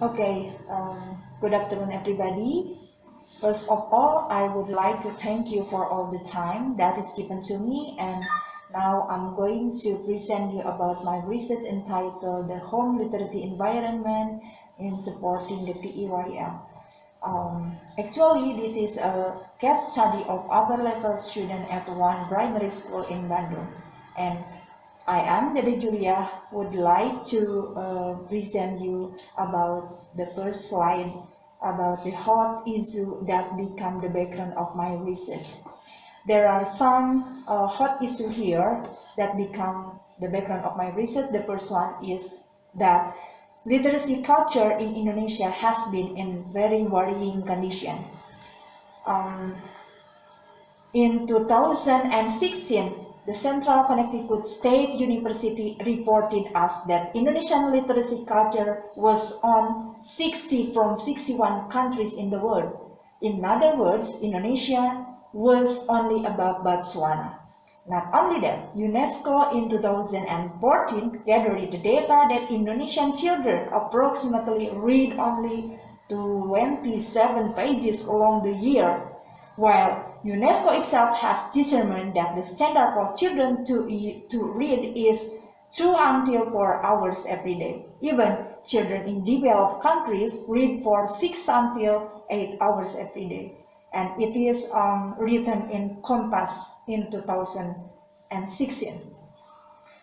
Okay, good afternoon everybody. First of all, I would like to thank you for all the time that is given to me, and now I'm going to present you about my research entitled The Home Literacy Environment in Supporting the TEYL. Actually, this is a case study of upper level student at one primary school in Bandung, and I am Dedeh Juliah. Would like to present you about the first slide about the hot issue that become the background of my research. There are some hot issue here that become the background of my research. The first one is that literacy culture in Indonesia has been in very worrying condition. In 2016, the Central Connecticut State University reported us that Indonesian literacy culture was on 60 from 61 countries in the world. In other words, Indonesia was only above Botswana. Not only that, UNESCO in 2014 gathered the data that Indonesian children approximately read only 27 pages along the year, while UNESCO itself has determined that the standard for children to read is 2 until 4 hours every day. Even children in developed countries read for 6 until 8 hours every day. And it is written in Compass in 2016.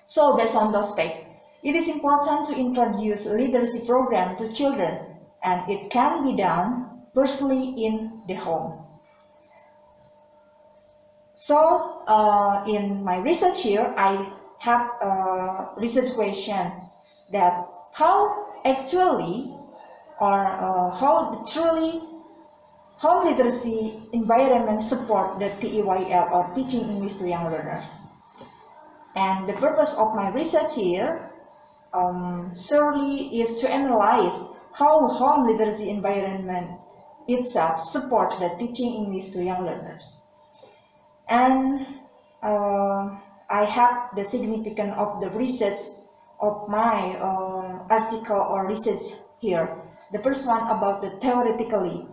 So based on those facts, it is important to introduce a literacy program to children, and it can be done firstly in the home. So in my research here, I have a research question that how actually or how truly home literacy environment support the TEYL or teaching English to young learners. And the purpose of my research here surely is to analyze how home literacy environment itself support the teaching English to young learners. And I have the significance of the research of my article or research here. The first one about the theoretically.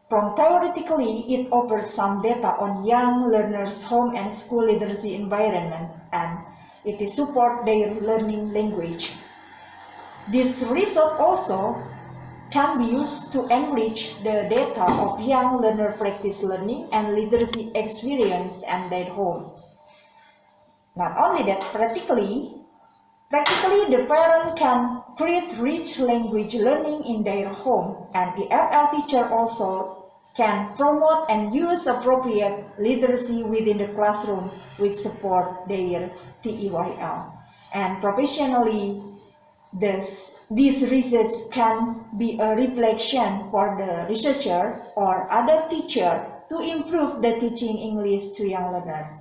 From theoretically, it offers some data on young learners' home and school literacy environment, and it is support their learning language. This result also can be used to enrich the data of young learner practice learning and literacy experience and their home. Not only that, practically the parent can create rich language learning in their home, and the FL teacher also can promote and use appropriate literacy within the classroom which support their TEYL. And professionally, this research can be a reflection for the researcher or other teacher to improve the teaching English to young learners.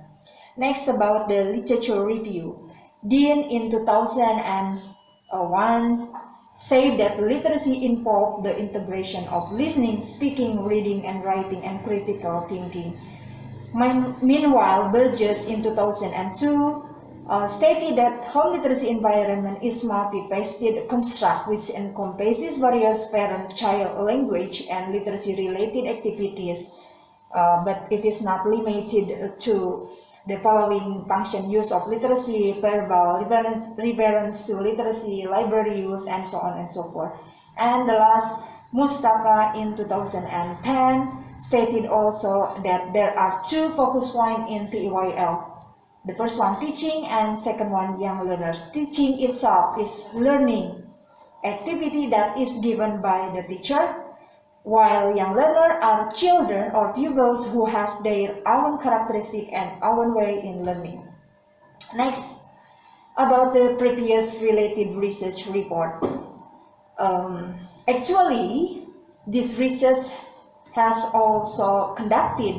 Next, about the literature review. Dean in 2001 said that literacy involved the integration of listening, speaking, reading, and writing, and critical thinking. Meanwhile, Burgess in 2002 stated that home literacy environment is multifaceted construct which encompasses various parent-child language and literacy-related activities, but it is not limited to the following function: use of literacy, verbal, reference to literacy, library use, and so on and so forth. And the last, Musthafa in 2010 stated also that there are 2 focus points in TEYL. The first one, teaching, and second one, young learners. Teaching itself is learning activity that is given by the teacher, while young learners are children or pupils who has their own characteristic and own way in learning. Next, about the previous related research report. Actually, this research has also conducted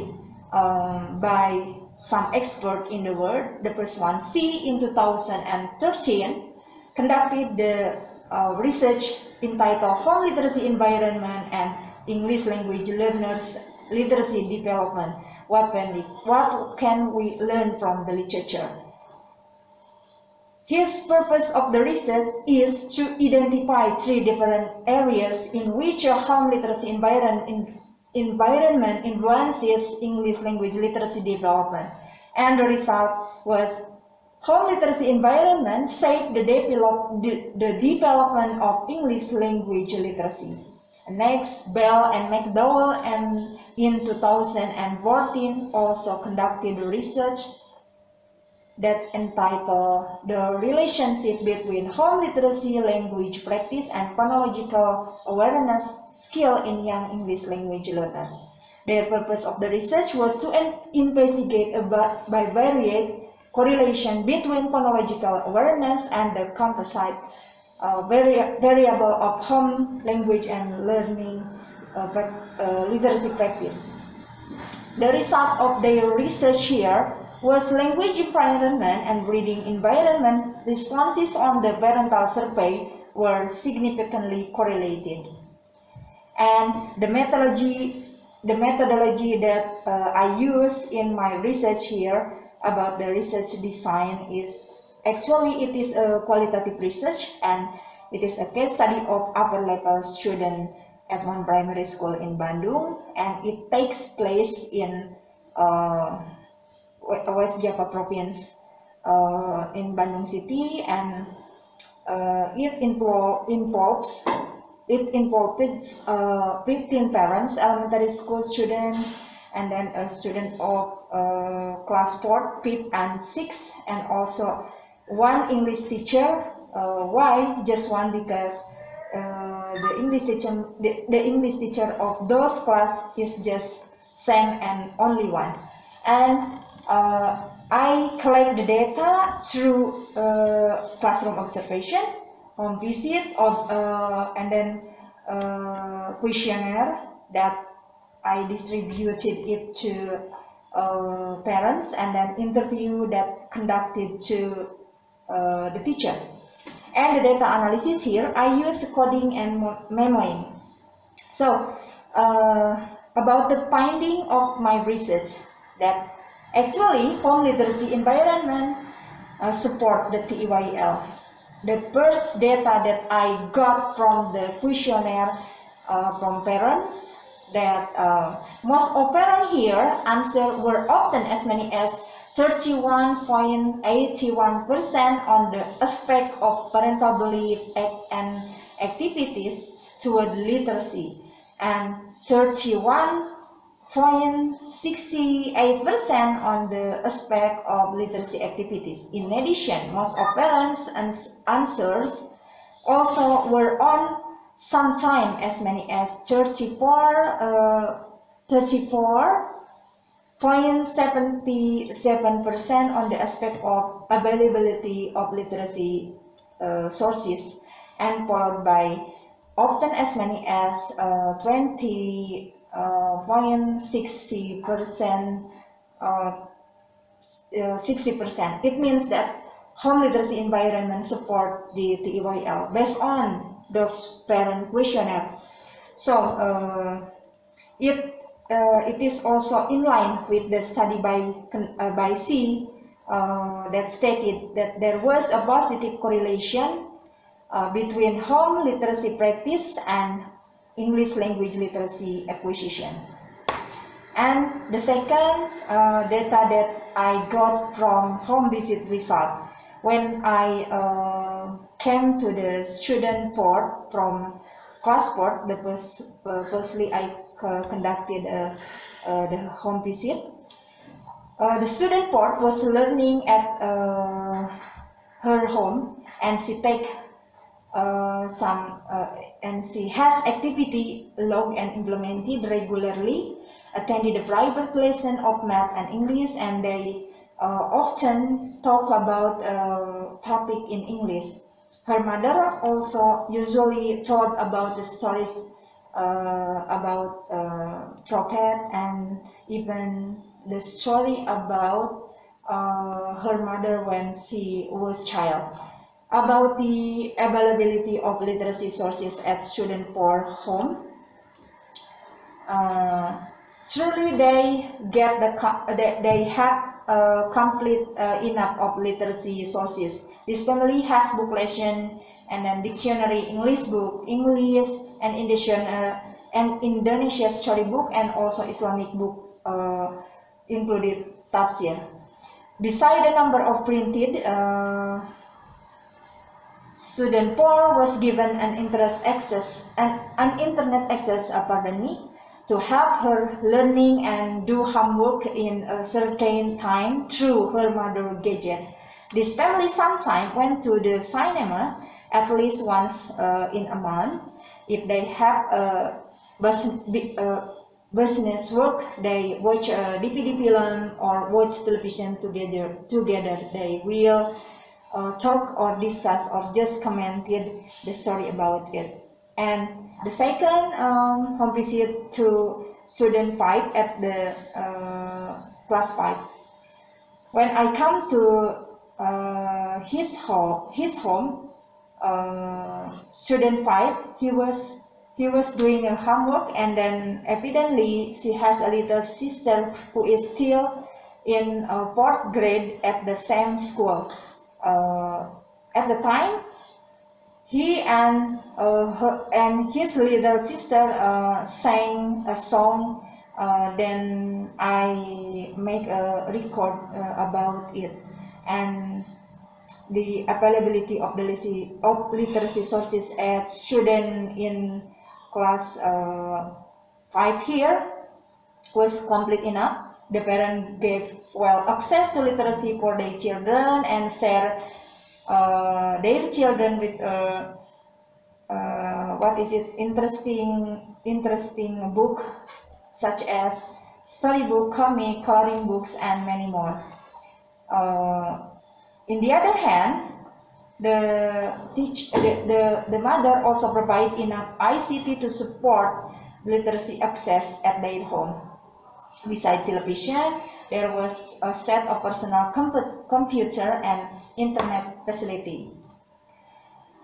by some expert in the world. The first one, C in 2013, conducted the research entitled Home Literacy Environment and English Language Learners Literacy Development. What can we learn from the literature? His purpose of the research is to identify 3 different areas in which a home literacy environment influences English language literacy development. And the result was home literacy environment shaped the development of English language literacy. Next, Bell and McDowell in 2014 also conducted research that entitled The Relationship Between Home Literacy, Language Practice, and Phonological Awareness Skill in Young English Language Learners. Their purpose of the research was to investigate a bivariate correlation between phonological awareness and the composite variable of home language and learning literacy practice. The result of their research here was language environment and reading environment responses on the parental survey were significantly correlated. And the methodology that I use in my research here about the research design is actually it is a qualitative research, and it is a case study of upper level student at one primary school in Bandung, and it takes place in West Java province in Bandung city, and it involves 15 parents, elementary school student, and then a student of class 4, 5, and 6, and also 1 English teacher. Why just 1? Because the English teacher of those class is just same and only 1. And I collect the data through classroom observation, home visit, and then questionnaire that I distributed it to parents, and then interview that conducted to the teacher. And the data analysis here, I use coding and memoing. So about the finding of my research, that actually home literacy environment support the TEYL. The first data that I got from the questionnaire from parents, that most of parents here answer were often as many as 31.81% on the aspect of parental belief and activities toward literacy, and 31.68% on the aspect of literacy activities. In addition, most of parents' answers also were on sometime as many as 34.77% on the aspect of availability of literacy sources, and followed by often as many as 20.60%. 60%. It means that home literacy environment support the TEYL based on those parent questionnaire. So it is also in line with the study by C that stated that there was a positive correlation between home literacy practice and English language literacy acquisition. And the second data that I got from home visit result, when I came to the student port from class port, firstly I conducted the home visit. The student port was learning at her home, and she take and she has activity log and implemented regularly, attended a private lesson of math and English, and they often talk about topic in English. Her mother also usually told about the stories about prophet, and even the story about her mother when she was child. About the availability of literacy sources at student port home, truly they had complete enough of literacy sources. This family has book lesson and then dictionary, English book, English and Indonesia storybook, and also Islamic book included tafsir. Beside the number of printed, student 4 was given an internet access, to help her learning and do homework in a certain time through her mother gadget. This family sometimes went to the cinema at least once in a month. If they have a business work, they watch a DVD film or watch television together. They will talk or discuss or just commented the story about it. And the second home visit to student 5 at the class 5. When I come to his home, student 5, he was doing a homework, and then evidently she has a little sister who is still in 4th grade at the same school. At the time, he and his little sister sang a song. Then I make a record about it, and the availability of the literacy sources at student in class 5 here was complete enough. The parent gave access to literacy for their children and share their children with interesting book such as storybook, comic, coloring books, and many more. In the other hand, the mother also provide enough ICT to support literacy access at their home. Besides television, there was a set of personal computer and internet facility.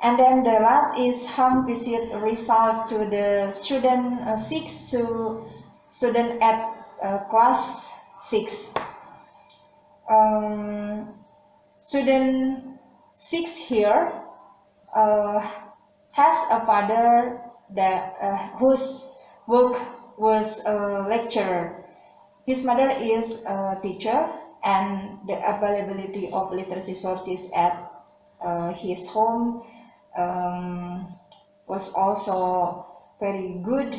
And then the last is home visit result to the student 6 to student at class 6. Student 6 here has a father that whose work was a lecturer. His mother is a teacher, and the availability of literacy sources at his home was also very good.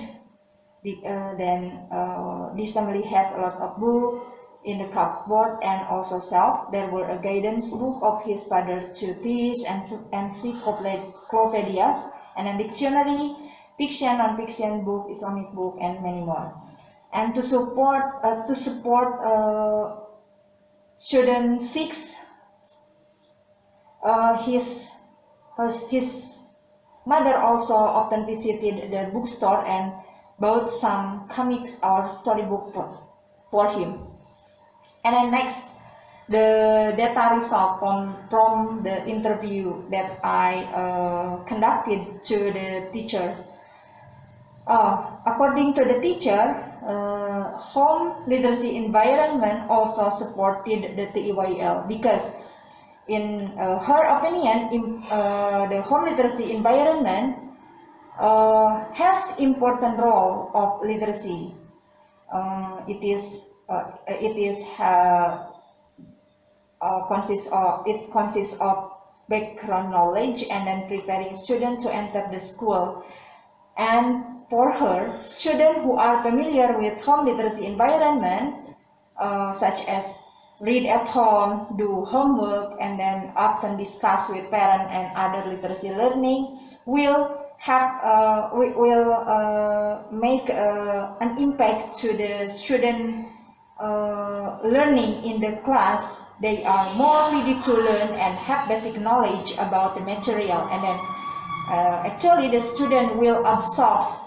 Then this family has a lot of books in the cupboard and also shelf. There were a guidance book of his father to teach, and encyclopedias, and a dictionary, fiction, non-fiction book, Islamic book, and many more. And to support student 6, his mother also often visited the bookstore and bought some comics or storybook for him. And then next, the data result from the interview that I conducted to the teacher. According to the teacher, home literacy environment also supported the TEYL, because in her opinion, the home literacy environment has important role of literacy. It consists of background knowledge and then preparing students to enter the school. And for her, students who are familiar with home literacy environment, such as read at home, do homework, and then often discuss with parents and other literacy learning, will make an impact to the student learning in the class. They are more ready to learn and have basic knowledge about the material, and then actually the student will absorb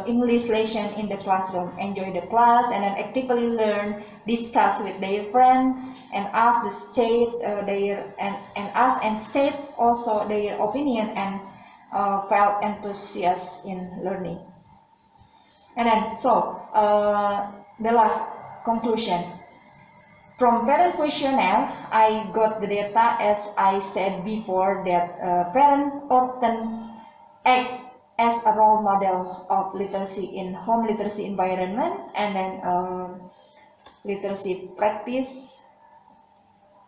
English lesson in the classroom, enjoy the class, and then actively learn, discuss with their friend, and ask the state state also their opinion, and felt enthusiastic in learning. And then the last conclusion. From parent questionnaire, I got the data, as I said before, that parents often act as a role model of literacy in home literacy environment, and then literacy practice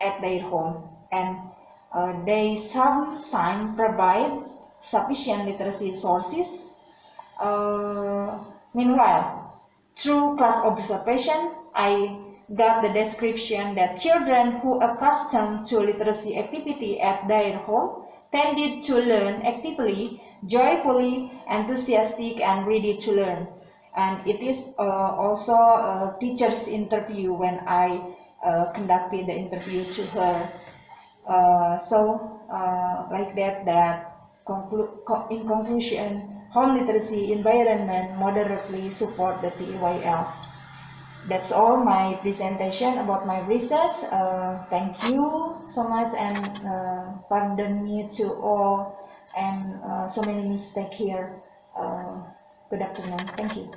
at their home, and they sometimes provide sufficient literacy sources. Meanwhile, through class observation, I got the description that children who accustomed to literacy activity at their home tended to learn actively, joyfully, enthusiastic, and ready to learn. And it is also a teacher's interview when I conducted the interview to her. Like that in conclusion, home literacy environment moderately support the TEYL. That's all my presentation about my research. Thank you so much, and pardon me to all and so many mistakes here. Good afternoon. Thank you.